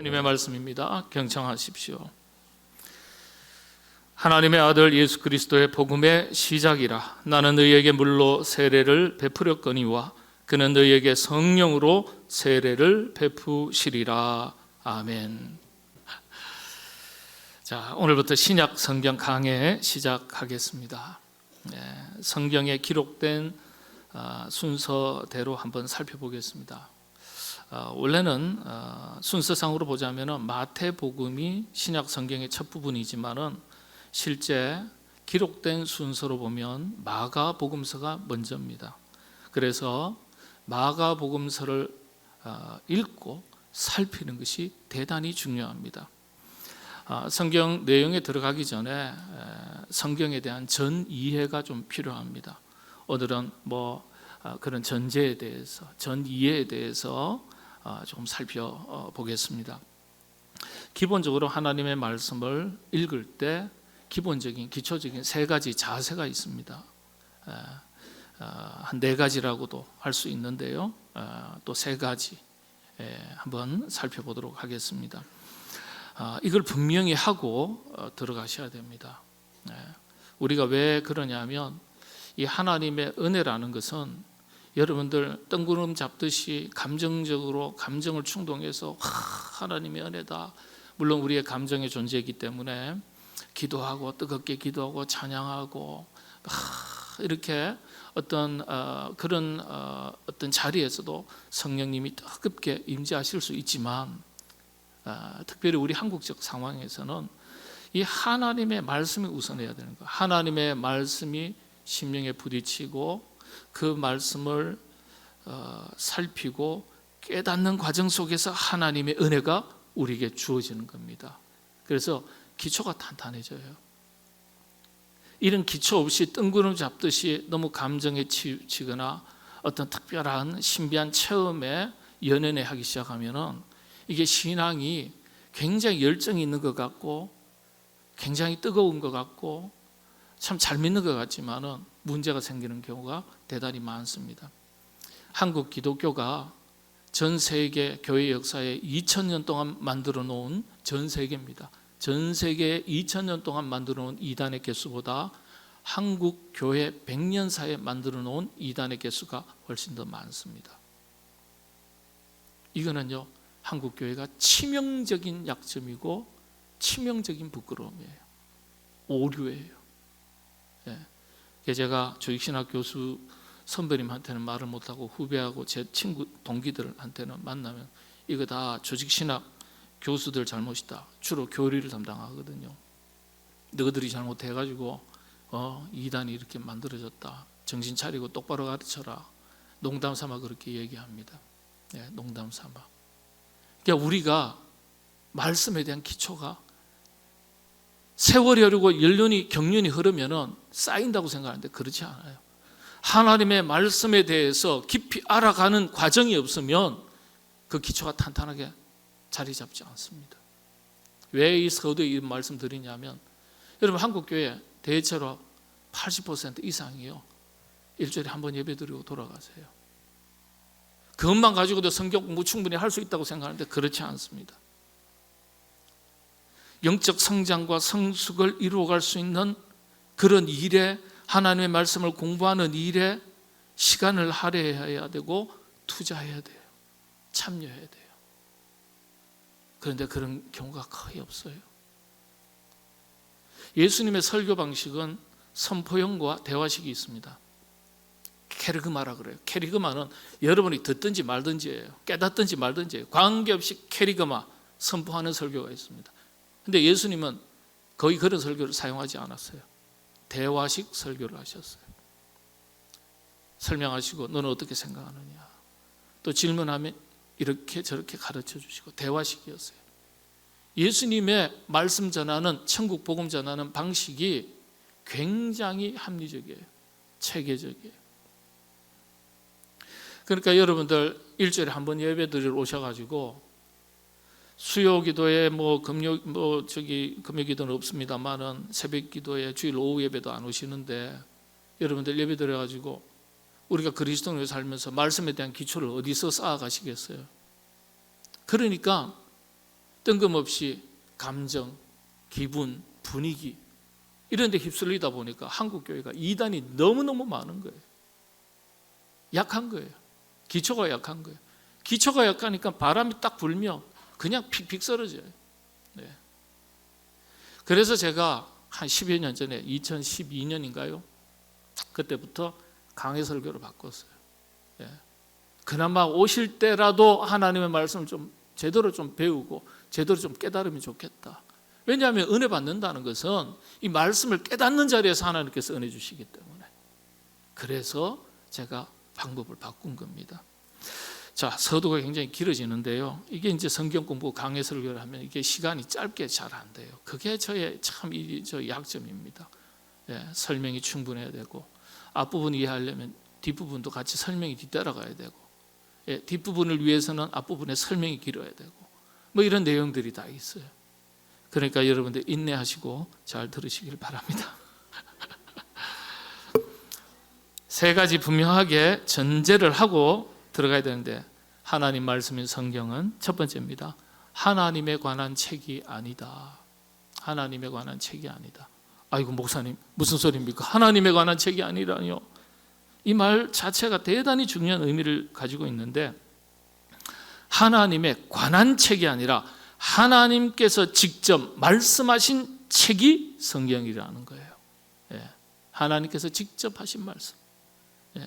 주님의 말씀입니다. 경청하십시오. 하나님의 아들 예수 그리스도의 복음의 시작이라. 나는 너희에게 물로 세례를 베풀었거니와 그는 너희에게 성령으로 세례를 베푸시리라. 아멘. 자, 오늘부터 신약 성경 강해 시작하겠습니다. 성경에 기록된 순서대로 한번 살펴보겠습니다. 원래는 순서상으로 보자면 마태복음이 신약 성경의 첫 부분이지만은 실제 기록된 순서로 보면 마가복음서가 먼저입니다. 그래서 마가복음서를 읽고 살피는 것이 대단히 중요합니다. 성경 내용에 들어가기 전에 성경에 대한 전 이해가 좀 필요합니다. 오늘은 그런 전제에 대해서, 전 이해에 대해서 조금 살펴보겠습니다. 기본적으로 하나님의 말씀을 읽을 때 기본적인, 기초적인 세 가지 자세가 있습니다. 한 네 가지라고도 할 수 있는데요. 또 세 가지 한번 살펴보도록 하겠습니다. 이걸 분명히 하고 들어가셔야 됩니다. 우리가 왜 그러냐면 이 하나님의 은혜라는 것은 여러분들 뜬구름 잡듯이 감정적으로 감정을 충동해서 하나님의 은혜다. 물론 우리의 감정의 존재이기 때문에 기도하고 뜨겁게 기도하고 찬양하고 이렇게 그런 어떤 자리에서도 성령님이 뜨겁게 임재하실 수 있지만 특별히 우리 한국적 상황에서는 이 하나님의 말씀이 우선해야 되는 거예요. 하나님의 말씀이 심령에 부딪히고 그 말씀을 살피고 깨닫는 과정 속에서 하나님의 은혜가 우리에게 주어지는 겁니다. 그래서 기초가 탄탄해져요. 이런 기초 없이 뜬구름 잡듯이 너무 감정에 치우치거나 어떤 특별한 신비한 체험에 연연해 하기 시작하면은 이게 신앙이 굉장히 열정이 있는 것 같고 굉장히 뜨거운 것 같고 참 잘 믿는 것 같지만은 문제가 생기는 경우가 대단히 많습니다. 한국 기독교가 전 세계 교회 역사에 2000년 동안 만들어 놓은 전 세계입니다. 전 세계에 2000년 동안 만들어 놓은 이단의 개수보다 한국 교회 100년 사이에 만들어 놓은 이단의 개수가 훨씬 더 많습니다. 이거는요, 한국 교회가 치명적인 약점이고 치명적인 부끄러움이에요. 오류예요. 제가 조익신학 교수 선배님한테는 말을 못하고 후배하고 제 친구 동기들한테는 만나면 이거 다 조직신학 교수들 잘못이다. 주로 교리를 담당하거든요. 너희들이 잘못해가지고 이단이 이렇게 만들어졌다. 정신 차리고 똑바로 가르쳐라. 농담 삼아 그렇게 얘기합니다. 농담 삼아. 그러니까 우리가 말씀에 대한 기초가 세월이 흐르고 연륜이 경륜이 흐르면은 쌓인다고 생각하는데 그렇지 않아요. 하나님의 말씀에 대해서 깊이 알아가는 과정이 없으면 그 기초가 탄탄하게 자리 잡지 않습니다. 왜 이 서두에 이 말씀 드리냐면 여러분 한국교회 대체로 80% 이상이요 일주일에 한 번 예배 드리고 돌아가세요. 그것만 가지고도 성경 공부 충분히 할 수 있다고 생각하는데 그렇지 않습니다. 영적 성장과 성숙을 이루어갈 수 있는 그런 일에 하나님의 말씀을 공부하는 일에 시간을 할애해야 되고 투자해야 돼요. 참여해야 돼요. 그런데 그런 경우가 거의 없어요. 예수님의 설교 방식은 선포형과 대화식이 있습니다. 캐리그마라 그래요. 캐리그마는 여러분이 듣든지 말든지예요. 깨닫든지 말든지예요. 관계없이 캐리그마, 선포하는 설교가 있습니다. 근데 예수님은 거의 그런 설교를 사용하지 않았어요. 대화식 설교를 하셨어요. 설명하시고 너는 어떻게 생각하느냐. 또 질문하면 이렇게 저렇게 가르쳐 주시고 대화식이었어요. 예수님의 말씀 전하는 천국 복음 전하는 방식이 굉장히 합리적이에요. 체계적이에요. 그러니까 여러분들 일주일에 한 번 예배드리러 오셔가지고 수요 기도에 금요 기도는 없습니다만은 새벽 기도에 주일 오후 예배도 안 오시는데 여러분들 예배 드려가지고 우리가 그리스도인으로 살면서 말씀에 대한 기초를 어디서 쌓아가시겠어요? 그러니까 뜬금없이 감정, 기분, 분위기 이런 데 휩쓸리다 보니까 한국 교회가 이단이 너무너무 많은 거예요. 약한 거예요. 기초가 약한 거예요. 기초가 약하니까 바람이 딱 불면 그냥 픽픽 쓰러져요. 네. 그래서 제가 한 10여 년 전에 2012년인가요? 그때부터 강해 설교를 바꿨어요. 예. 그나마 오실 때라도 하나님의 말씀을 좀 제대로 좀 배우고 제대로 좀 깨달으면 좋겠다. 왜냐하면 은혜 받는다는 것은 이 말씀을 깨닫는 자리에서 하나님께서 은혜 주시기 때문에. 그래서 제가 방법을 바꾼 겁니다. 자, 서두가 굉장히 길어지는데요. 이게 이제 성경 공부 강해 설교를 하면 이게 시간이 짧게 잘 안 돼요. 그게 저의 참 저 약점입니다. 예, 설명이 충분해야 되고 앞부분 이해하려면 뒷부분도 같이 설명이 뒤따라가야 되고, 예, 뒷부분을 위해서는 앞부분에 설명이 길어야 되고, 뭐 이런 내용들이 다 있어요. 그러니까 여러분들 인내하시고 잘 들으시길 바랍니다. 세 가지 분명하게 전제를 하고 들어가야 되는데, 하나님 말씀인 성경은 첫 번째입니다. 하나님에 관한 책이 아니다. 하나님에 관한 책이 아니다. 아이고 목사님 무슨 소리입니까? 하나님에 관한 책이 아니라뇨. 이 말 자체가 대단히 중요한 의미를 가지고 있는데, 하나님에 관한 책이 아니라 하나님께서 직접 말씀하신 책이 성경이라는 거예요. 예. 하나님께서 직접 하신 말씀. 예.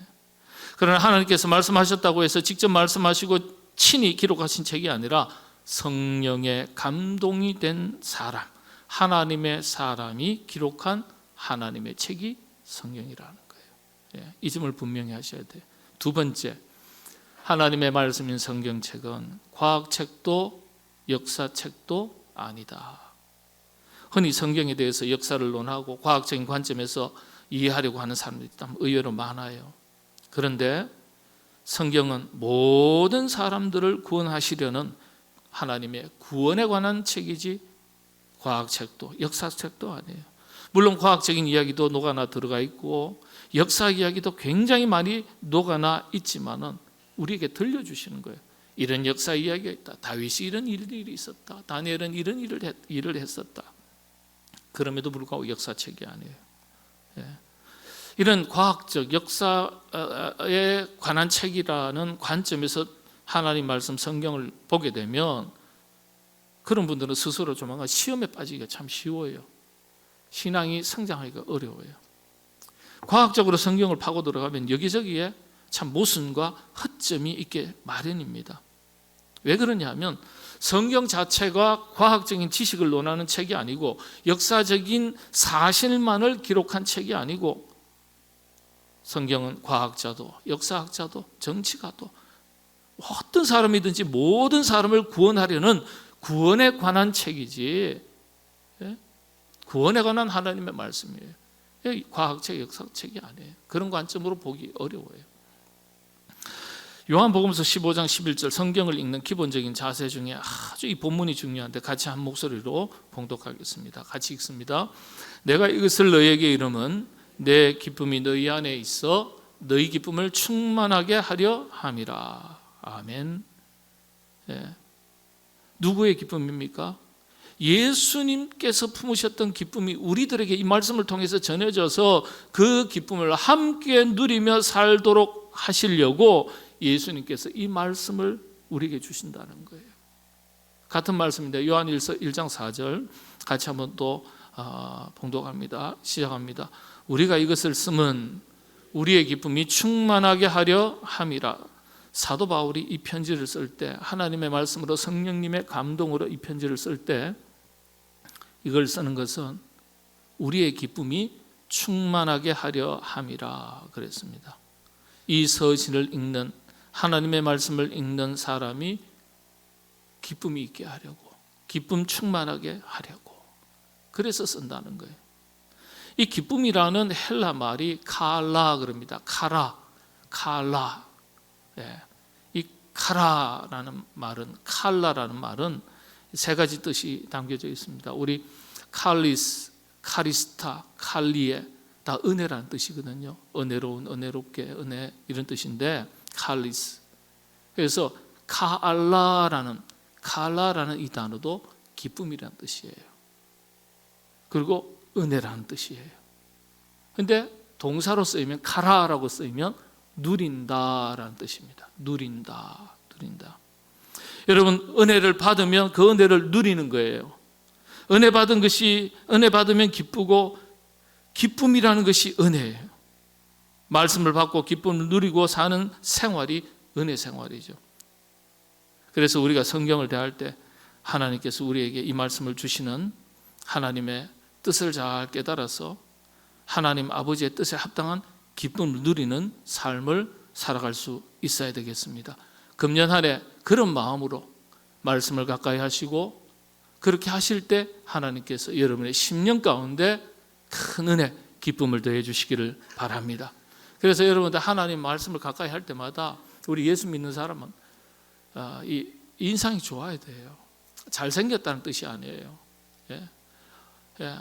그러나 하나님께서 말씀하셨다고 해서 직접 말씀하시고 친히 기록하신 책이 아니라 성령의 감동이 된 사람, 하나님의 사람이 기록한 하나님의 책이 성경이라는 거예요. 예. 이 점을 분명히 하셔야 돼요. 두 번째, 하나님의 말씀인 성경책은 과학책도 역사책도 아니다. 흔히 성경에 대해서 역사를 논하고 과학적인 관점에서 이해하려고 하는 사람들이 의외로 많아요. 그런데 성경은 모든 사람들을 구원하시려는 하나님의 구원에 관한 책이지 과학책도 역사책도 아니에요. 물론 과학적인 이야기도 녹아나 들어가 있고 역사 이야기도 굉장히 많이 녹아나 있지만은 우리에게 들려주시는 거예요. 이런 역사 이야기가 있다. 다윗이 이런 일이 있었다. 다니엘은 이런 일을 했었다. 그럼에도 불구하고 역사책이 아니에요. 예. 이런 과학적 역사에 관한 책이라는 관점에서 하나님 말씀 성경을 보게 되면 그런 분들은 스스로 조만간 시험에 빠지기가 참 쉬워요. 신앙이 성장하기가 어려워요. 과학적으로 성경을 파고 들어가면 여기저기에 참 모순과 허점이 있게 마련입니다. 왜 그러냐면 성경 자체가 과학적인 지식을 논하는 책이 아니고 역사적인 사실만을 기록한 책이 아니고 성경은 과학자도 역사학자도 정치가도 어떤 사람이든지 모든 사람을 구원하려는 구원에 관한 책이지, 구원에 관한 하나님의 말씀이에요. 과학책, 역사책이 아니에요. 그런 관점으로 보기 어려워요. 요한복음서 15장 11절 성경을 읽는 기본적인 자세 중에 아주 이 본문이 중요한데 같이 한 목소리로 봉독하겠습니다. 같이 읽습니다. 내가 이것을 너희에게 이름은 내 기쁨이 너희 안에 있어 너희 기쁨을 충만하게 하려 함이라. 아멘. 예. 누구의 기쁨입니까? 예수님께서 품으셨던 기쁨이 우리들에게 이 말씀을 통해서 전해져서 그 기쁨을 함께 누리며 살도록 하시려고 예수님께서 이 말씀을 우리에게 주신다는 거예요. 같은 말씀인데 요한일서 1장 4절 같이 한번 또 봉독합니다. 시작합니다. 우리가 이것을 쓰면 우리의 기쁨이 충만하게 하려 함이라. 사도 바울이 이 편지를 쓸 때 하나님의 말씀으로 성령님의 감동으로 이 편지를 쓸 때 이걸 쓰는 것은 우리의 기쁨이 충만하게 하려 함이라 그랬습니다. 이 서신을 읽는 하나님의 말씀을 읽는 사람이 기쁨이 있게 하려고, 기쁨 충만하게 하려고 그래서 쓴다는 거예요. 이 기쁨이라는 헬라 말이 칼라 그럽니다. 칼라. 예. 이 카라라는 말은, 칼라라는 말은 세 가지 뜻이 담겨져 있습니다. 우리 칼리스, 카리스타, 칼리에 다 은혜라는 뜻이거든요. 은혜로운, 은혜롭게, 은혜 이런 뜻인데 칼리스. 그래서 카알라라는 칼라라는 이 단어도 기쁨이라는 뜻이에요. 그리고 은혜라는 뜻이에요. 근데 동사로 쓰이면 카라라고 쓰이면 누린다라는 뜻입니다. 누린다. 여러분, 은혜를 받으면 그 은혜를 누리는 거예요. 은혜 받으면 기쁘고, 기쁨이라는 것이 은혜예요. 말씀을 받고 기쁨을 누리고 사는 생활이 은혜 생활이죠. 그래서 우리가 성경을 대할 때 하나님께서 우리에게 이 말씀을 주시는 하나님의 뜻을 잘 깨달아서 하나님 아버지의 뜻에 합당한 기쁨을 누리는 삶을 살아갈 수 있어야 되겠습니다. 금년 한 해 그런 마음으로 말씀을 가까이 하시고, 그렇게 하실 때 하나님께서 여러분의 10년 가운데 큰 은혜, 기쁨을 더해 주시기를 바랍니다. 그래서 여러분들 하나님 말씀을 가까이 할 때마다 우리 예수 믿는 사람은 이 인상이 좋아야 돼요. 잘생겼다는 뜻이 아니에요.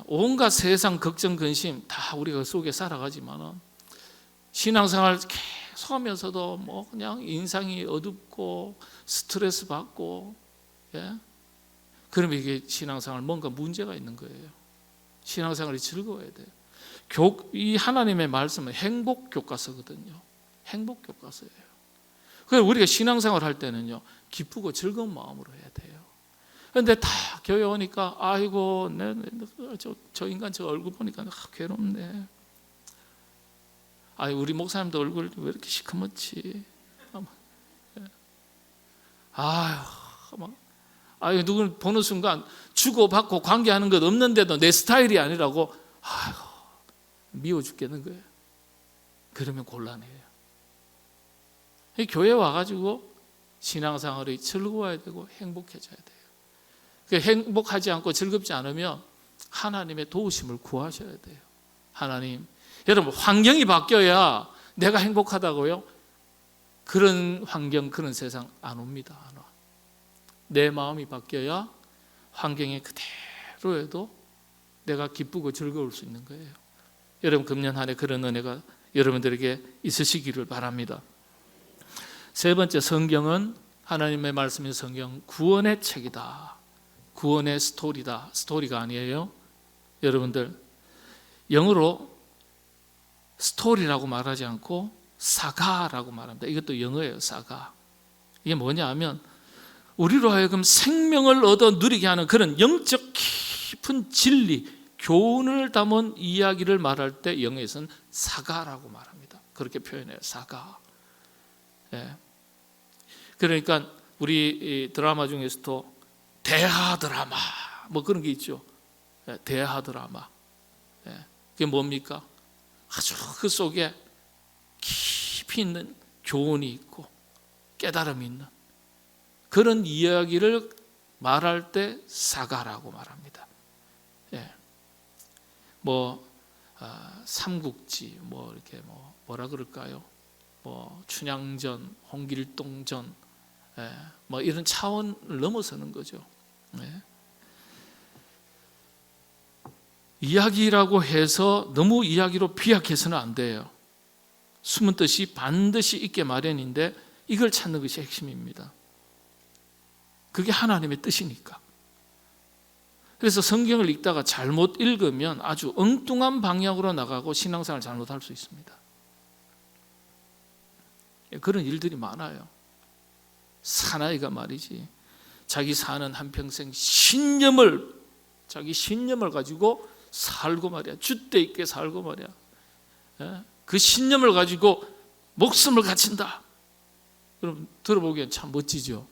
온갖 세상 걱정 근심 다 우리가 그 속에 살아가지만은 신앙생활 계속 하면서도 뭐 그냥 인상이 어둡고 스트레스 받고, 그러면 이게 신앙생활 뭔가 문제가 있는 거예요. 신앙생활이 즐거워야 돼요. 이 하나님의 말씀은 행복 교과서거든요. 행복 교과서예요. 그래서 우리가 신앙생활 할 때는요, 기쁘고 즐거운 마음으로 해야 돼요. 그런데 다 교회 오니까 아이고 저 인간 저 얼굴 보니까 괴롭네. 아이 우리 목사님도 얼굴 왜 이렇게 시커멓지? 아유 누구는 보는 순간 주고받고 관계하는 것 없는데도 내 스타일이 아니라고 미워 죽겠는 거예요. 그러면 곤란해요. 교회 와가지고 신앙생활이 즐거워야 되고 행복해져야 돼요. 행복하지 않고 즐겁지 않으면 하나님의 도우심을 구하셔야 돼요. 하나님, 여러분 환경이 바뀌어야 내가 행복하다고요? 그런 환경, 그런 세상 안 옵니다. 안 와. 내 마음이 바뀌어야 환경이 그대로여도 내가 기쁘고 즐거울 수 있는 거예요. 여러분 금년 한 해 그런 은혜가 여러분들에게 있으시기를 바랍니다. 세 번째, 성경은 하나님의 말씀인 성경 구원의 책이다. 구원의 스토리다. 스토리가 아니에요. 여러분들 영어로 스토리라고 말하지 않고 사가라고 말합니다. 이것도 영어예요. 사가. 이게 뭐냐 하면 우리로 하여금 생명을 얻어 누리게 하는 그런 영적 깊은 진리, 교훈을 담은 이야기를 말할 때 영어에서는 사가라고 말합니다. 그렇게 표현해요. 사가. 그러니까 우리 드라마 중에서도 대하 드라마 뭐 그런 게 있죠. 대하 드라마. 그게 뭡니까? 아주 그 속에 깊이 있는 교훈이 있고 깨달음이 있는 그런 이야기를 말할 때 사가라고 말합니다. 삼국지 이렇게 뭐라 그럴까요? 춘향전, 홍길동전, 이런 차원을 넘어서는 거죠. 이야기라고 해서 너무 이야기로 비약해서는 안 돼요. 숨은 뜻이 반드시 있게 마련인데 이걸 찾는 것이 핵심입니다. 그게 하나님의 뜻이니까. 그래서 성경을 읽다가 잘못 읽으면 아주 엉뚱한 방향으로 나가고 신앙생활을 잘못할 수 있습니다. 그런 일들이 많아요. 사나이가 말이지 자기 사는 한평생 자기 신념을 가지고 살고 말이야. 줏대 있게 살고 말이야. 그 신념을 가지고 목숨을 바친다. 그럼 들어보기엔 참 멋지죠.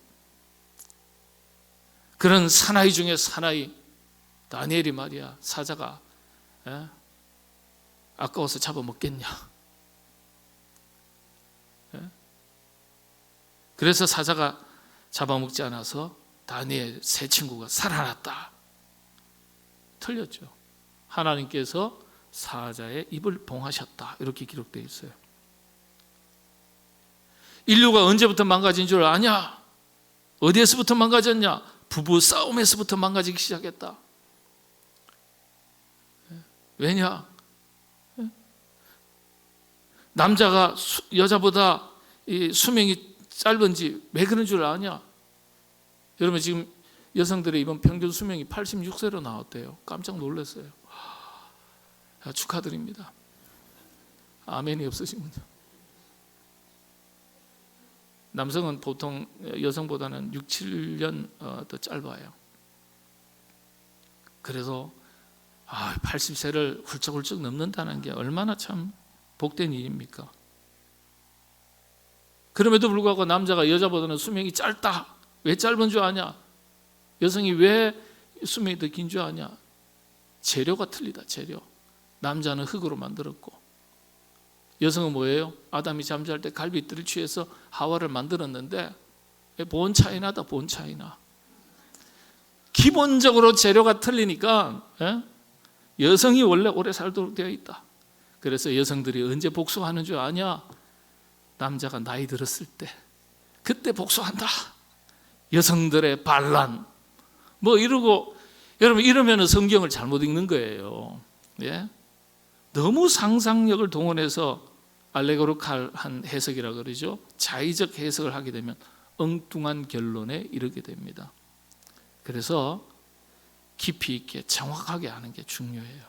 그런 사나이 중에 사나이 다니엘이 말이야. 사자가 아까워서 잡아먹겠냐. 그래서 사자가 잡아먹지 않아서 다니엘 세 친구가 살아났다. 틀렸죠. 하나님께서 사자의 입을 봉하셨다. 이렇게 기록되어 있어요. 인류가 언제부터 망가진 줄 아냐? 어디에서부터 망가졌냐? 부부 싸움에서부터 망가지기 시작했다. 왜냐? 남자가 여자보다 이 수명이 짧은지 왜 그런 줄 아냐? 여러분 지금 여성들의 이번 평균 수명이 86세로 나왔대요. 깜짝 놀랐어요. 축하드립니다. 아멘이 없으시군요. 남성은 보통 여성보다는 6, 7년 더 짧아요. 그래서 80세를 훌쩍훌쩍 넘는다는 게 얼마나 참 복된 일입니까? 그럼에도 불구하고 남자가 여자보다는 수명이 짧다. 왜 짧은 줄 아냐? 여성이 왜 수명이 더 긴 줄 아냐? 재료가 틀리다. 재료. 남자는 흙으로 만들었고 여성은 뭐예요? 아담이 잠잘 때 갈빗들을 취해서 하와를 만들었는데 본 차이나다. 본 차이나. 기본적으로 재료가 틀리니까 여성이 원래 오래 살도록 되어 있다. 그래서 여성들이 언제 복수하는 줄 아냐? 남자가 나이 들었을 때 그때 복수한다. 여성들의 반란 뭐 이러고, 여러분 이러면 성경을 잘못 읽는 거예요. 예? 너무 상상력을 동원해서 알레고리칼한 해석이라 그러죠. 자의적 해석을 하게 되면 엉뚱한 결론에 이르게 됩니다. 그래서 깊이 있게 정확하게 하는 게 중요해요.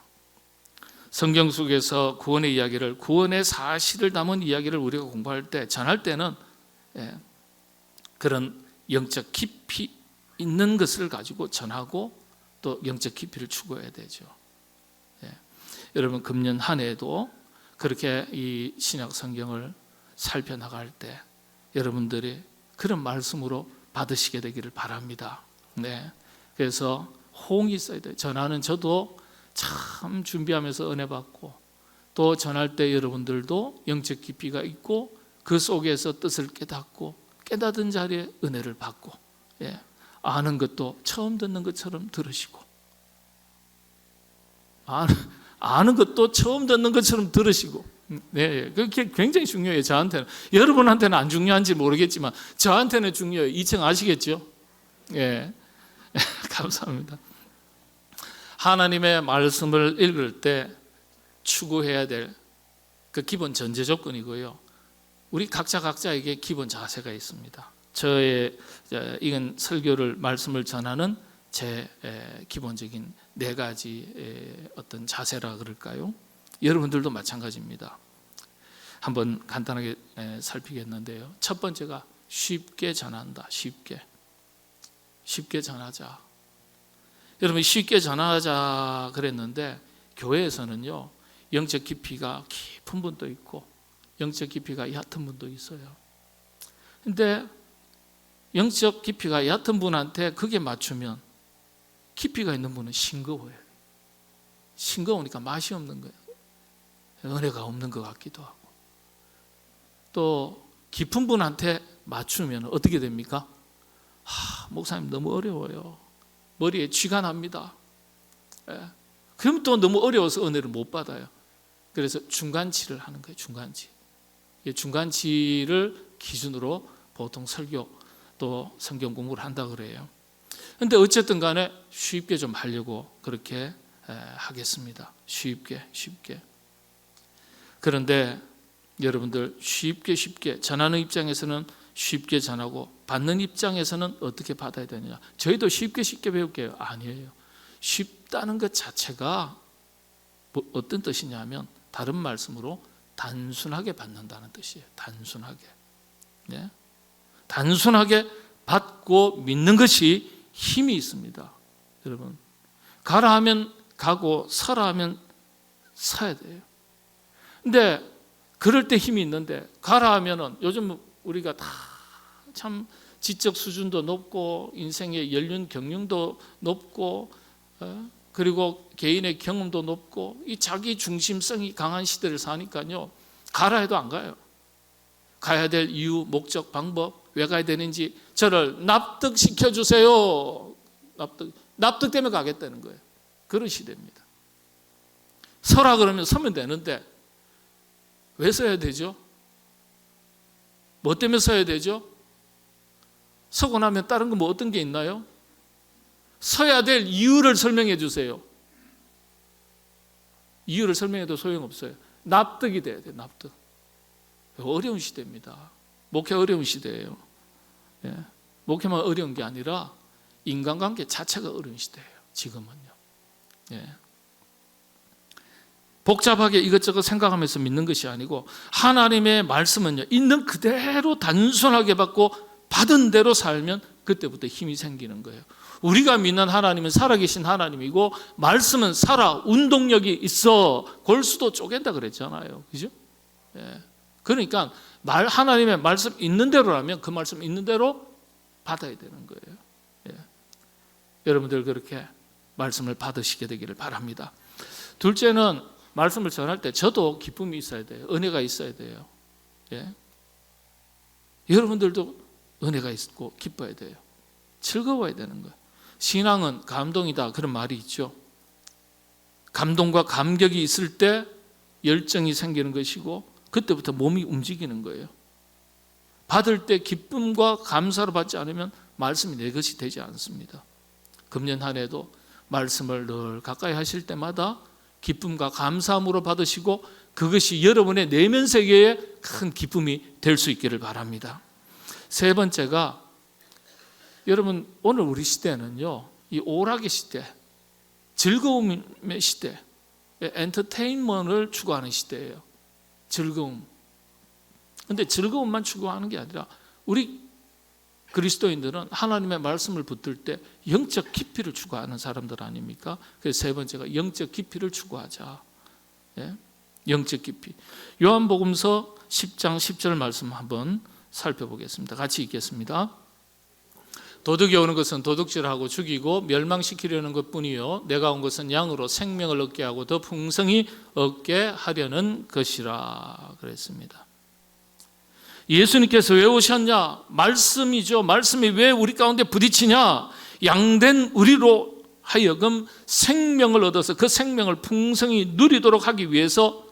성경 속에서 구원의 이야기를, 구원의 사실을 담은 이야기를 우리가 공부할 때, 전할 때는 그런 영적 깊이 있는 것을 가지고 전하고 또 영적 깊이를 추구해야 되죠. 여러분 금년 한 해에도 그렇게 이 신약 성경을 살펴나갈 때 여러분들이 그런 말씀으로 받으시게 되기를 바랍니다. 그래서 호응이 있어야 돼요. 전하는 저도 참 준비하면서 은혜 받고, 또 전할 때 여러분들도 영적 깊이가 있고 그 속에서 뜻을 깨닫고 깨닫은 자리에 은혜를 받고, 아는 것도 처음 듣는 것처럼 들으시고, 아는 것도 처음 듣는 것처럼 들으시고, 그게 굉장히 중요해요. 저한테는. 여러분한테는 안 중요한지 모르겠지만 저한테는 중요해요. 2층 아시겠죠? 감사합니다. 하나님의 말씀을 읽을 때 추구해야 될 그 기본 전제 조건이고요. 우리 각자에게 기본 자세가 있습니다. 저의 이건 설교를 말씀을 전하는 제 기본적인 4가지 어떤 자세라 그럴까요? 여러분들도 마찬가지입니다. 한번 간단하게 살피겠는데요. 첫 번째가 쉽게 전한다. 쉽게 전하자. 여러분 쉽게 전하자 그랬는데 교회에서는요, 영적 깊이가 깊은 분도 있고 영적 깊이가 얕은 분도 있어요. 근데 영적 깊이가 얕은 분한테 그게 맞추면 깊이가 있는 분은 싱거워요. 싱거우니까 맛이 없는 거예요. 은혜가 없는 것 같기도 하고. 또 깊은 분한테 맞추면 어떻게 됩니까? 목사님 너무 어려워요. 머리에 쥐가 납니다. 그럼 또 너무 어려워서 은혜를 못 받아요. 그래서 중간치를 하는 거예요. 중간치를 기준으로 보통 설교 또 성경 공부를 한다 그래요. 근데 어쨌든 간에 쉽게 좀 하려고 그렇게 하겠습니다. 쉽게. 그런데 여러분들 쉽게 전하는 입장에서는 쉽게 전하고 받는 입장에서는 어떻게 받아야 되느냐. 저희도 쉽게 배울게요. 아니에요. 쉽다는 것 자체가 어떤 뜻이냐면 다른 말씀으로 단순하게 받는다는 뜻이에요. 단순하게 받고 믿는 것이 힘이 있습니다. 여러분, 가라 하면 가고 서라 하면 서야 돼요. 근데 그럴 때 힘이 있는데, 가라 하면은 요즘 우리가 다 참 지적 수준도 높고 인생의 연륜 경륜도 높고 그리고 개인의 경험도 높고 이 자기 중심성이 강한 시대를 사니까요, 가라 해도 안 가요. 가야 될 이유, 목적, 방법, 왜 가야 되는지 저를 납득시켜 주세요. 납득되면 가겠다는 거예요. 그런 시대입니다. 서라 그러면 서면 되는데 왜 서야 되죠? 뭐 때문에 서야 되죠? 서고 나면 다른 거 뭐 어떤 게 있나요? 서야 될 이유를 설명해 주세요. 이유를 설명해도 소용없어요. 납득이 돼야 돼요. 납득. 어려운 시대입니다. 목회 어려운 시대예요. 목회만 어려운 게 아니라 인간관계 자체가 어려운 시대예요. 지금은요. 예. 복잡하게 이것저것 생각하면서 믿는 것이 아니고 하나님의 말씀은요, 있는 그대로 단순하게 받고 받은 대로 살면 그때부터 힘이 생기는 거예요. 우리가 믿는 하나님은 살아계신 하나님이고 말씀은 살아 운동력이 있어 골수도 쪼갠다 그랬잖아요. 그죠? 예. 그러니까 하나님의 말씀 있는 대로라면 그 말씀 있는 대로 받아야 되는 거예요. 예. 여러분들 그렇게 말씀을 받으시게 되기를 바랍니다. 둘째는 말씀을 전할 때 저도 기쁨이 있어야 돼요. 은혜가 있어야 돼요. 예. 여러분들도 은혜가 있고 기뻐야 돼요. 즐거워야 되는 거예요. 신앙은 감동이다 그런 말이 있죠. 감동과 감격이 있을 때 열정이 생기는 것이고 그때부터 몸이 움직이는 거예요. 받을 때 기쁨과 감사로 받지 않으면 말씀이 내 것이 되지 않습니다. 금년 한 해도 말씀을 늘 가까이 하실 때마다 기쁨과 감사함으로 받으시고 그것이 여러분의 내면 세계에 큰 기쁨이 될 수 있기를 바랍니다. 세 번째가 여러분 오늘 우리 시대는요, 이 오락의 시대, 즐거움의 시대, 엔터테인먼트를 추구하는 시대예요. 즐거움. 근데 즐거움만 추구하는 게 아니라 우리 그리스도인들은 하나님의 말씀을 붙들 때 영적 깊이를 추구하는 사람들 아닙니까? 그래서 세 번째가 영적 깊이를 추구하자. 예? 영적 깊이. 요한복음서 10장 10절 말씀 한번 살펴보겠습니다. 같이 읽겠습니다. 도둑이 오는 것은 도둑질하고 죽이고 멸망시키려는 것뿐이요 내가 온 것은 양으로 생명을 얻게 하고 더 풍성히 얻게 하려는 것이라 그랬습니다. 예수님께서 왜 오셨냐? 말씀이죠. 말씀이 왜 우리 가운데 부딪히냐? 양된 우리로 하여금 생명을 얻어서 그 생명을 풍성히 누리도록 하기 위해서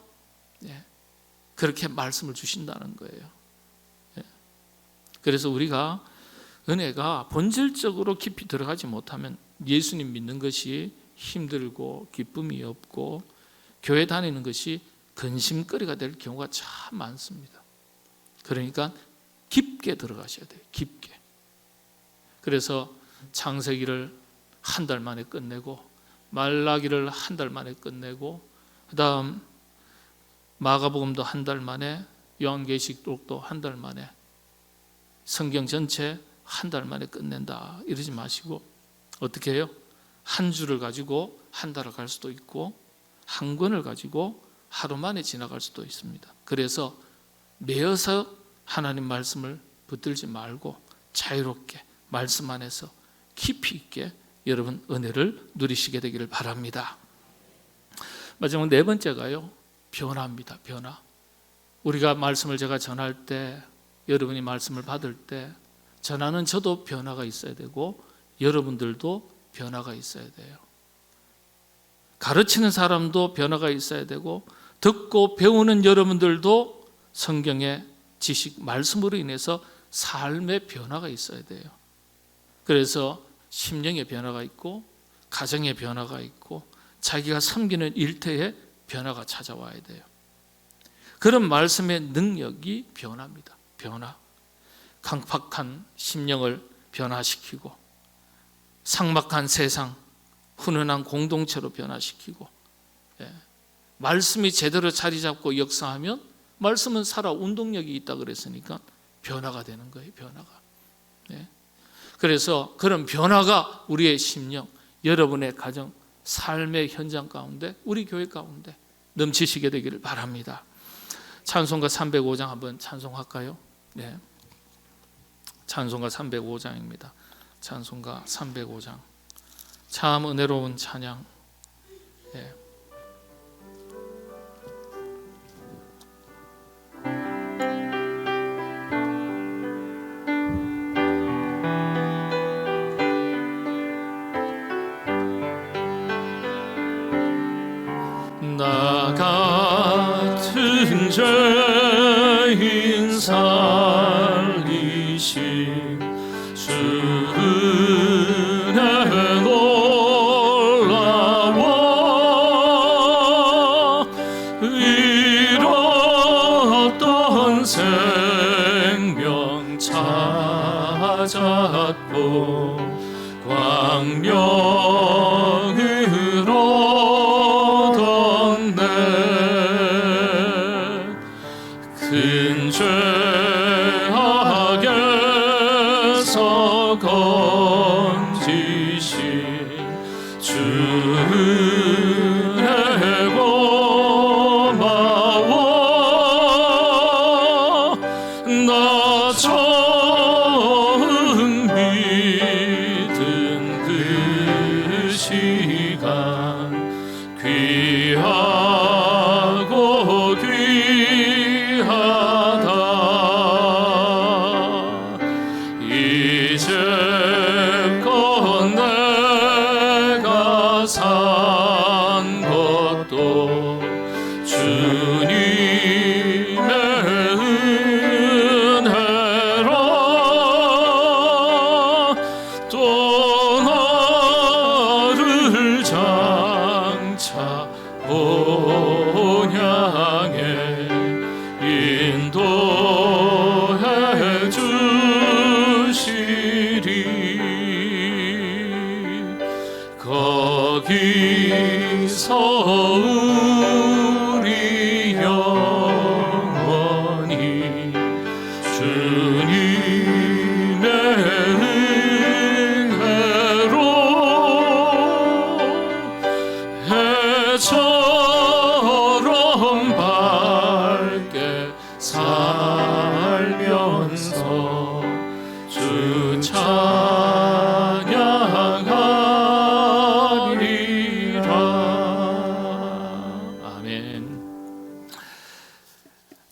그렇게 말씀을 주신다는 거예요. 그래서 우리가 은혜가 본질적으로 깊이 들어가지 못하면 예수님 믿는 것이 힘들고 기쁨이 없고 교회 다니는 것이 근심거리가 될 경우가 참 많습니다. 그러니까 깊게 들어가셔야 돼요. 깊게. 그래서 창세기를 한 달 만에 끝내고 말라기를 한 달 만에 끝내고 그다음 마가복음도 한 달 만에 요한계시록도 한 달 만에 성경 전체 한 달 만에 끝낸다 이러지 마시고 어떻게 해요? 한 주를 가지고 한 달을 갈 수도 있고 한 권을 가지고 하루 만에 지나갈 수도 있습니다. 그래서 매어서 하나님 말씀을 붙들지 말고 자유롭게 말씀 안에서 깊이 있게 여러분 은혜를 누리시게 되기를 바랍니다. 마지막 네 번째가요, 변화입니다. 변화. 우리가 말씀을 제가 전할 때 여러분이 말씀을 받을 때 전하는 저도 변화가 있어야 되고 여러분들도 변화가 있어야 돼요. 가르치는 사람도 변화가 있어야 되고 듣고 배우는 여러분들도 성경의 지식, 말씀으로 인해서 삶의 변화가 있어야 돼요. 그래서 심령의 변화가 있고 가정의 변화가 있고 자기가 섬기는 일터에 변화가 찾아와야 돼요. 그런 말씀의 능력이 변화입니다. 변화. 강팍한 심령을 변화시키고 삭막한 세상, 훈훈한 공동체로 변화시키고 말씀이 제대로 자리 잡고 역사하면 말씀은 살아 운동력이 있다 그랬으니까 변화가 되는 거예요. 변화가. 그래서 그런 변화가 우리의 심령, 여러분의 가정, 삶의 현장 가운데 우리 교회 가운데 넘치시게 되기를 바랍니다. 찬송가 305장 한번 찬송할까요? 네. 찬송가 305장입니다. 찬송가 305장. 참 은혜로운 찬양. 네. 나 같은 죄인 살리신 주은혜 놀라워 잃었던 생명 찾았고 광명으로 덧내 큰 죄악에서 건지신 주의 고마워 나 처음 믿은 그 시간 귀하고 귀하다 이제껏 내가 산 것도 주님의 은혜로 또 나를 장차 본향에 인도해 주시리 거기서 우리 영원히 주님의 은혜로 해처럼 밝게 살면서 주 찬양하리라. 아멘.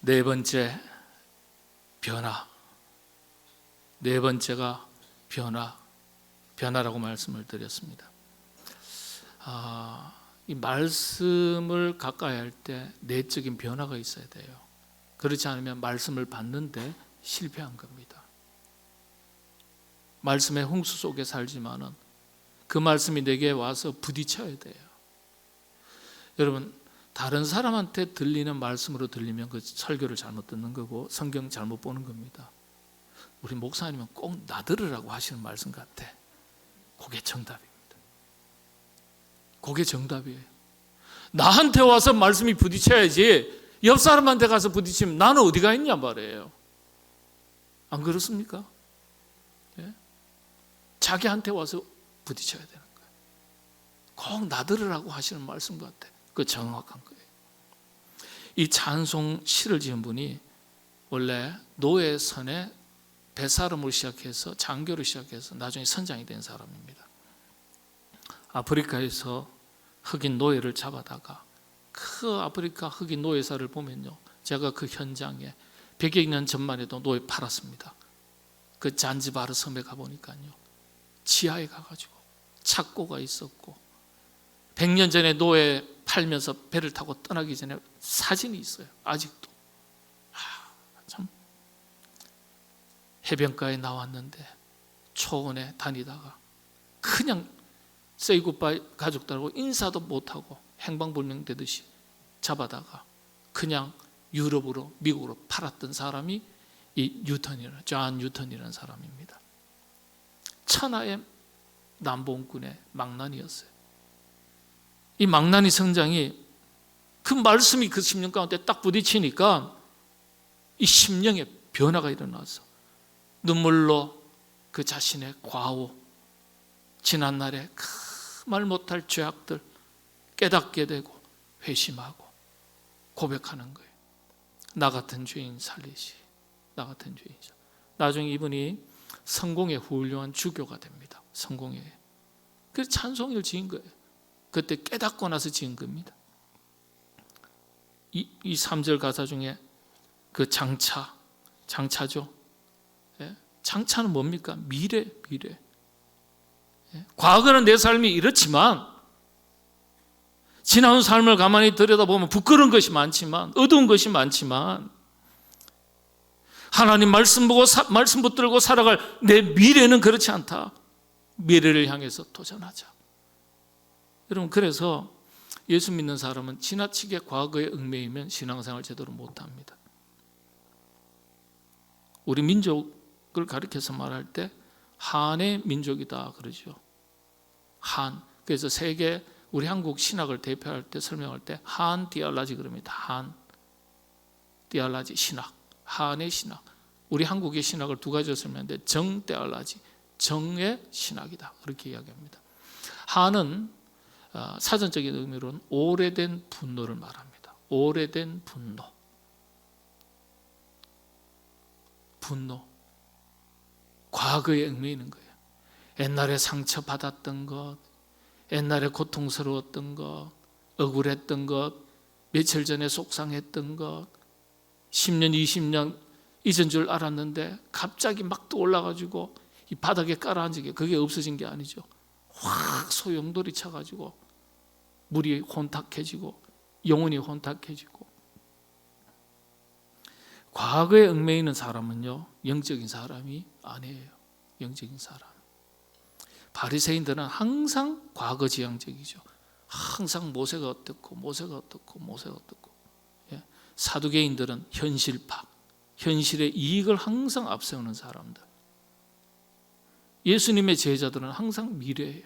네 번째, 변화. 네 번째가 변화라고 말씀을 드렸습니다. 이 말씀을 가까이 할 때 내적인 변화가 있어야 돼요. 그렇지 않으면 말씀을 받는데 실패한 겁니다. 말씀의 홍수 속에 살지만은 그 말씀이 내게 와서 부딪혀야 돼요. 여러분, 다른 사람한테 들리는 말씀으로 들리면 그 설교를 잘못 듣는 거고 성경 잘못 보는 겁니다. 우리 목사님은 꼭 나들으라고 하시는 말씀 같아. 그게 정답입니다. 그게 정답이에요. 나한테 와서 말씀이 부딪혀야지 옆 사람한테 가서 부딪히면 나는 어디가 있냐 말이에요. 안 그렇습니까? 예? 자기한테 와서 부딪혀야 되는 거예요. 꼭 나들으라고 하시는 말씀 같아. 그 정확한 거예요. 이 찬송 시를 지은 분이 원래 노예선에 배사름을 시작해서 장교를 시작해서 나중에 선장이 된 사람입니다. 아프리카에서 흑인 노예를 잡아다가 그 아프리카 흑인 노예사를 보면요, 제가 그 현장에 100여 년 전만 해도 노예 팔았습니다. 그 잔지바르 섬에 가보니까요, 지하에 가가지고 착고가 있었고 100년 전에 노예 팔면서 배를 타고 떠나기 전에 사진이 있어요. 아직도. 참 해변가에 나왔는데 초원에 다니다가 그냥 세이 굿바이 가족들하고 인사도 못하고 행방불명되듯이 잡아다가 그냥 유럽으로 미국으로 팔았던 사람이 이 뉴턴이라는, 존 뉴턴이라는 사람입니다. 천하의 남봉꾼의 망나니였어요. 이 망나니 성장이 그 말씀이 그 심령 가운데 딱 부딪히니까 이 심령에 변화가 일어나서 눈물로 그 자신의 과오, 지난날의 그 말 못할 죄악들 깨닫게 되고 회심하고 고백하는 거예요. 나 같은 죄인 살리시. 나 같은 죄인이죠. 나중에 이분이 성공의 훌륭한 주교가 됩니다. 성공의. 그래서 찬송을 지은 거예요. 그때 깨닫고 나서 지은 겁니다. 이 3절 가사 중에 그 장차죠. 예? 장차는 뭡니까? 미래. 예? 과거는 내 삶이 이렇지만 지나온 삶을 가만히 들여다보면 부끄러운 것이 많지만, 어두운 것이 많지만, 하나님 말씀 보고 말씀 붙들고 살아갈 내 미래는 그렇지 않다. 미래를 향해서 도전하자. 여러분, 그래서 예수 믿는 사람은 지나치게 과거에 얽매이면 신앙생활 제대로 못합니다. 우리 민족을 가리켜서 말할 때 한의 민족이다 그러죠. 한. 그래서 세계 우리 한국 신학을 대표할 때 설명할 때 한 디알라지 그럽니다. 한 디알라지 신학, 한의 신학. 우리 한국의 신학을 두 가지로 설명하는데 정 디알라지, 정의 신학이다 그렇게 이야기합니다. 한은 사전적인 의미로는 오래된 분노를 말합니다. 오래된 분노. 과거에 얽매이는 거예요. 옛날에 상처받았던 것, 옛날에 고통스러웠던 것, 억울했던 것, 며칠 전에 속상했던 것, 10년, 20년 잊은 줄 알았는데 갑자기 막 떠올라가지고 이 바닥에 깔아앉은 게 그게 없어진 게 아니죠. 확 소용돌이 쳐가지고 물이 혼탁해지고 영혼이 혼탁해지고. 과거에 얽매이는 사람은요 영적인 사람이 아니에요. 영적인 사람. 바리새인들은 항상 과거지향적이죠. 항상 모세가 어떻고 예. 사두개인들은 현실파, 현실의 이익을 항상 앞세우는 사람들. 예수님의 제자들은 항상 미래예요.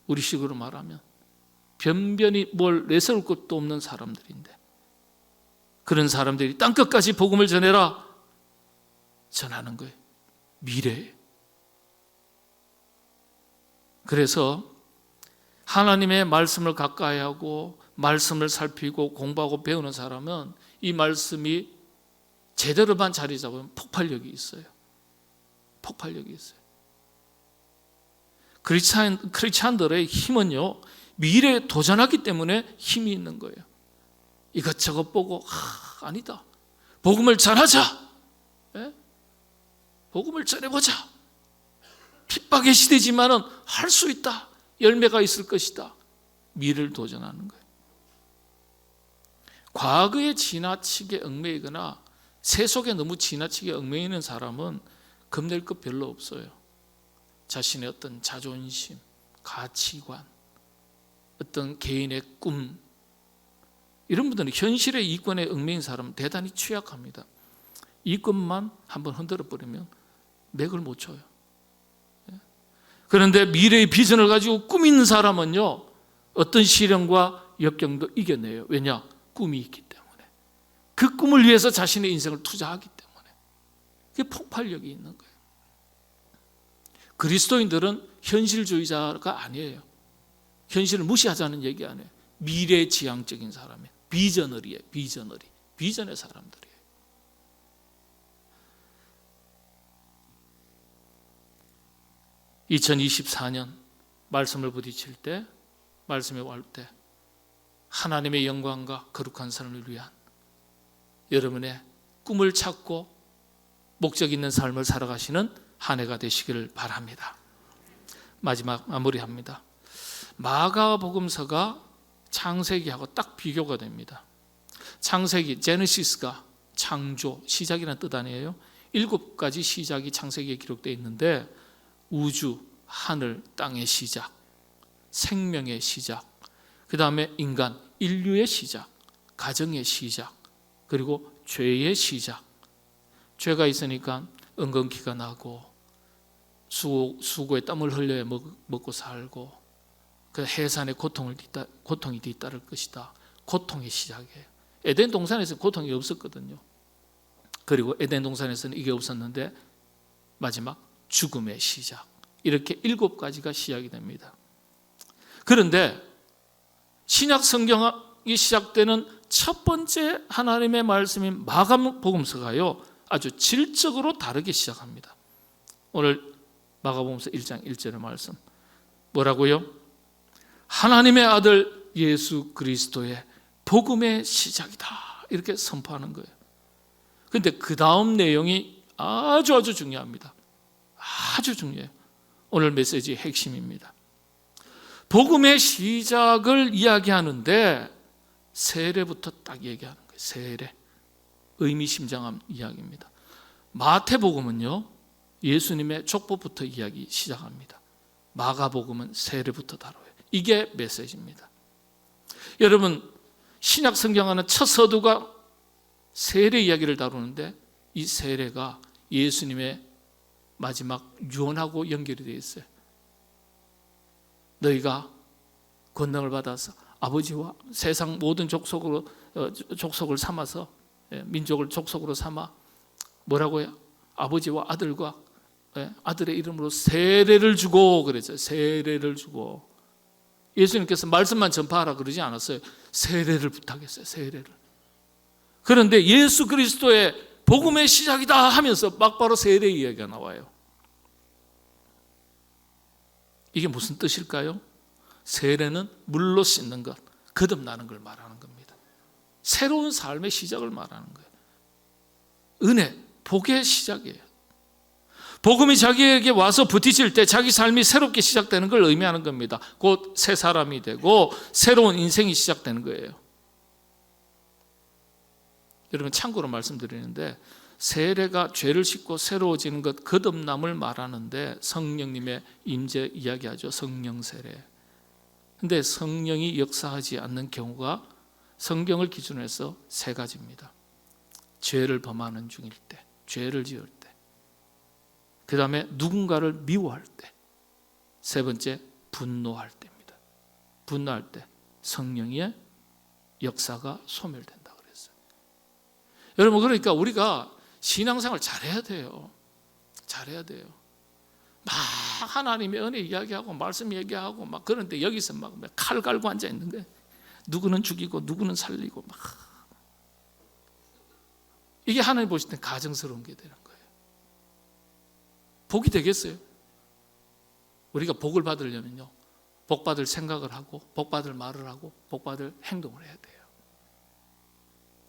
우리식으로 말하면 변변히 뭘 내세울 것도 없는 사람들인데, 그런 사람들이 땅끝까지 복음을 전해라 전하는 거예요. 미래예요. 그래서 하나님의 말씀을 가까이 하고 말씀을 살피고 공부하고 배우는 사람은 이 말씀이 제대로만 자리 잡으면 폭발력이 있어요. 폭발력이 있어요. 크리스찬들의 힘은요 미래에 도전하기 때문에 힘이 있는 거예요. 이것저것 보고 아니다, 복음을 전하자, 예? 복음을 전해보자. 핍박의 시대지만은 할 수 있다, 열매가 있을 것이다. 미래를 도전하는 거예요. 과거에 지나치게 얽매이거나 세속에 너무 지나치게 얽매이는 사람은 겁낼 것 별로 없어요. 자신의 어떤 자존심, 가치관, 어떤 개인의 꿈, 이런 분들은 현실의 이권에 얽매인 사람은 대단히 취약합니다. 이권만 한번 흔들어 버리면 맥을 못 쳐요. 그런데 미래의 비전을 가지고 꿈 있는 사람은요 어떤 시련과 역경도 이겨내요. 왜냐? 꿈이 있기 때문에. 그 꿈을 위해서 자신의 인생을 투자하기 때문에. 그게 폭발력이 있는 거예요. 그리스도인들은 현실주의자가 아니에요. 현실을 무시하자는 얘기 아니에요. 미래지향적인 사람이에요. 비저너리예요. 비전의 사람들이에요. (2024년) 말씀을 부딪힐 때, 말씀에 올 때 하나님의 영광과 거룩한 삶을 위한 여러분의 꿈을 찾고 목적 있는 삶을 살아가시는 한 해가 되시기를 바랍니다. 마지막 마무리합니다. 마가복음서가 창세기하고 딱 비교가 됩니다. 창세기, 제네시스가 창조, 시작이라는 뜻 아니에요? 7가지 시작이 창세기에 기록되어 있는데 우주, 하늘, 땅의 시작, 생명의 시작, 그 다음에 인간, 인류의 시작, 가정의 시작, 그리고 죄의 시작. 죄가 있으니까 은근키가 나고 수고에 땀을 흘려야 먹고 살고, 그 해산의 고통이 뒤따를 것이다. 고통의 시작이에요. 에덴 동산에서는 고통이 없었거든요. 그리고 에덴 동산에서는 이게 없었는데 마지막 죽음의 시작. 이렇게 7가지가 시작이 됩니다. 그런데 신약 성경이 시작되는 첫 번째 하나님의 말씀인 마가복음서가요 아주 질적으로 다르게 시작합니다. 오늘 마가복음서 1장 1절의 말씀 뭐라고요? 하나님의 아들 예수 그리스도의 복음의 시작이다, 이렇게 선포하는 거예요. 그런데 그 다음 내용이 아주 중요합니다. 아주 중요해요. 오늘 메시지의 핵심입니다. 복음의 시작을 이야기하는데 세례부터 딱 얘기하는 거예요. 세례, 의미심장한 이야기입니다. 마태복음은요 예수님의 족보부터 이야기 시작합니다. 마가복음은 세례부터 다뤄요. 이게 메시지입니다. 여러분, 신약 성경하는 첫 서두가 세례 이야기를 다루는데 이 세례가 예수님의 마지막 유언하고 연결이 되어 있어요. 너희가 권능을 받아서 아버지와 세상 모든 족속을 삼아서, 민족을 족속으로 삼아 뭐라고요? 아버지와 아들과 아들의 이름으로 세례를 주고 그랬어요. 세례를 주고. 예수님께서 말씀만 전파하라 그러지 않았어요. 세례를 부탁했어요. 세례를. 그런데 예수 그리스도의 복음의 시작이다 하면서 막바로 세례 이야기가 나와요. 이게 무슨 뜻일까요? 세례는 물로 씻는 것, 거듭나는 걸 말하는 겁니다. 새로운 삶의 시작을 말하는 거예요. 은혜, 복의 시작이에요. 복음이 자기에게 와서 부딪힐 때 자기 삶이 새롭게 시작되는 걸 의미하는 겁니다. 곧 새 사람이 되고 새로운 인생이 시작되는 거예요. 여러분, 참고로 말씀드리는데, 세례가 죄를 씻고 새로워지는 것, 거듭남을 말하는데 성령님의 임재 이야기하죠. 성령 세례. 근데 성령이 역사하지 않는 경우가 성경을 기준으로 해서 세 가지입니다. 죄를 범하는 중일 때, 죄를 지을 때, 그 다음에 누군가를 미워할 때, 세 번째 분노할 때입니다. 분노할 때 성령의 역사가 소멸된다 그랬어요. 여러분, 그러니까 우리가 신앙생활 잘해야 돼요. 잘해야 돼요. 막 하나님의 은혜 이야기하고 말씀 얘기하고 막 그런데 여기서 막 칼 갈고 앉아 있는 거예요. 누구는 죽이고 누구는 살리고 막. 이게 하나님 보실 때 가증스러운 게 되는 거예요. 복이 되겠어요? 우리가 복을 받으려면요, 복 받을 생각을 하고 복 받을 말을 하고 복 받을 행동을 해야 돼요.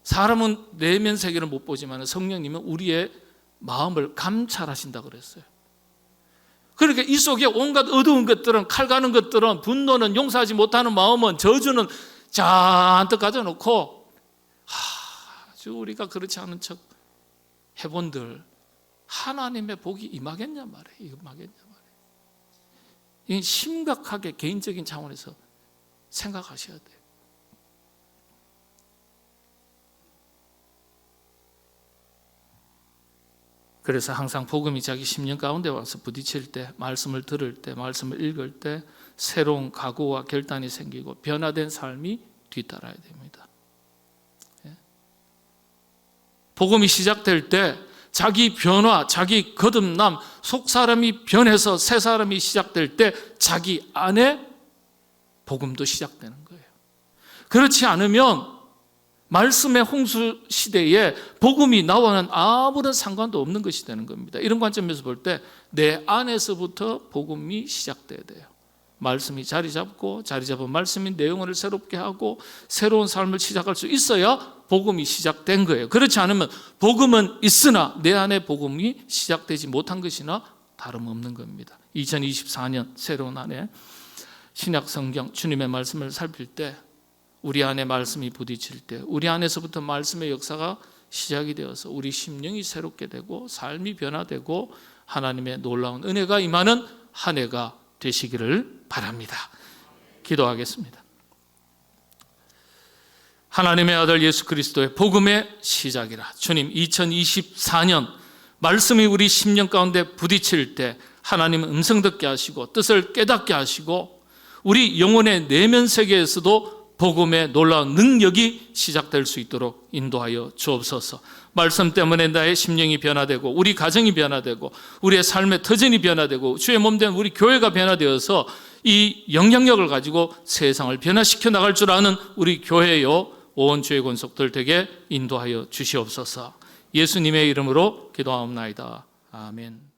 사람은 내면 세계를 못 보지만 성령님은 우리의 마음을 감찰하신다 그랬어요. 그러니까 이 속에 온갖 어두운 것들은, 칼 가는 것들은, 분노는, 용서하지 못하는 마음은, 저주는 잔뜩 가져놓고 아주 우리가 그렇지 않은 척 해본들 하나님의 복이 임하겠냐 말이에요. 임하겠냐 말이에요. 이건 심각하게 개인적인 차원에서 생각하셔야 돼요. 그래서 항상 복음이 자기 심령 가운데 와서 부딪힐 때, 말씀을 들을 때, 말씀을 읽을 때 새로운 각오와 결단이 생기고 변화된 삶이 뒤따라야 됩니다. 복음이 시작될 때 자기 변화, 자기 거듭남, 속 사람이 변해서 새 사람이 시작될 때 자기 안에 복음도 시작되는 거예요. 그렇지 않으면 말씀의 홍수 시대에 복음이 나와는 아무런 상관도 없는 것이 되는 겁니다. 이런 관점에서 볼 때 내 안에서부터 복음이 시작돼야 돼요. 말씀이 자리 잡고, 자리 잡은 말씀이 내 영혼을 새롭게 하고 새로운 삶을 시작할 수 있어야 복음이 시작된 거예요. 그렇지 않으면 복음은 있으나 내 안에 복음이 시작되지 못한 것이나 다름없는 겁니다. 2024년 새로운 한 해 신약 성경 주님의 말씀을 살필 때, 우리 안에 말씀이 부딪힐 때 우리 안에서부터 말씀의 역사가 시작이 되어서 우리 심령이 새롭게 되고 삶이 변화되고 하나님의 놀라운 은혜가 임하는 한 해가 되시기를 바랍니다. 기도하겠습니다. 하나님의 아들 예수 그리스도의 복음의 시작이라. 주님, 2024년 말씀이 우리 심령 가운데 부딪힐 때 하나님 음성 듣게 하시고 뜻을 깨닫게 하시고 우리 영혼의 내면 세계에서도 복음의 놀라운 능력이 시작될 수 있도록 인도하여 주옵소서. 말씀 때문에 나의 심령이 변화되고 우리 가정이 변화되고 우리의 삶의 터전이 변화되고 주의 몸된 우리 교회가 변화되어서 이 영향력을 가지고 세상을 변화시켜 나갈 줄 아는 우리 교회요 온 주의 권속들 되게 인도하여 주시옵소서. 예수님의 이름으로 기도하옵나이다. 아멘.